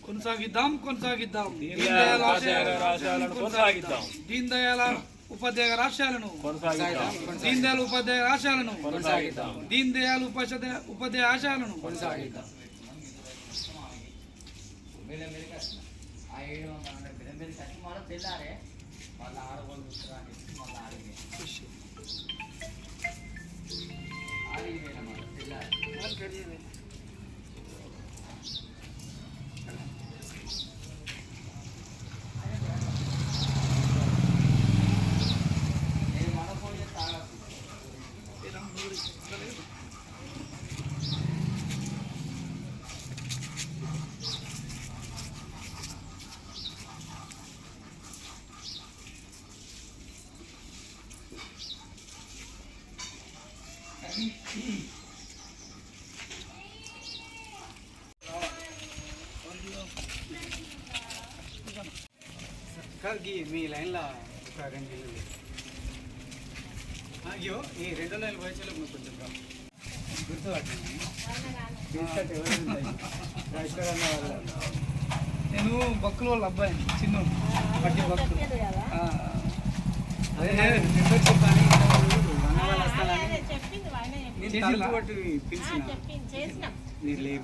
కొనసాగిద్దాం దీన్ దయాళ్ ఉపాధ్యాయ గారి ఆశయాలను దీన్ దయాళ్ ఉపాధ్యాయ ఆశయాలను దీన్ దయాళ్ ఉపాధ్యాయ ఆశయాలను మీ లైన్లో అయ్యో ఈ 2 లైన్ల వయసులో కొంచెం నేను బక్కుల వాళ్ళ అబ్బాయి చిన్న పట్టి బక్కులు మీరు లేవు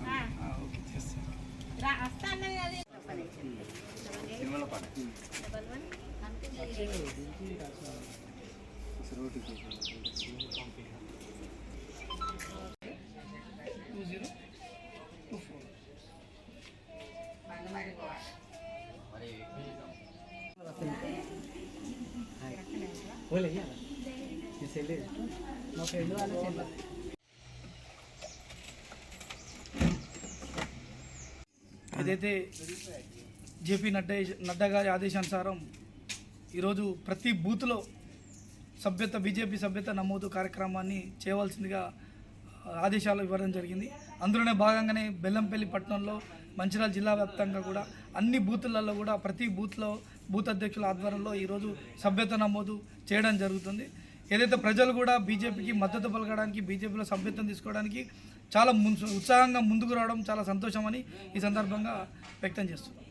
ఏదైతే జేపీ నడ్డా గారి ఆదేశానుసారం ఈరోజు ప్రతి బూత్లో బీజేపీ సభ్యత నమోదు కార్యక్రమాన్ని చేయవలసిందిగా ఆదేశాలు ఇవ్వడం జరిగింది. అందులోనే భాగంగానే బెల్లంపల్లి పట్టణంలో మంచిర్యాల జిల్లా వ్యాప్తంగా కూడా అన్ని బూతులలో కూడా ప్రతి బూత్ అధ్యక్షుల ఆధ్వర్యంలో ఈరోజు సభ్యత నమోదు చేయడం జరుగుతుంది. ఏదైతే ప్రజలు కూడా బీజేపీకి మద్దతు పలకడానికి బీజేపీలో సభ్యత్వం తీసుకోవడానికి చాలా ఉత్సాహంగా ముందుకు రావడం చాలా సంతోషమని ఈ సందర్భంగా వ్యక్తం చేస్తున్నాం.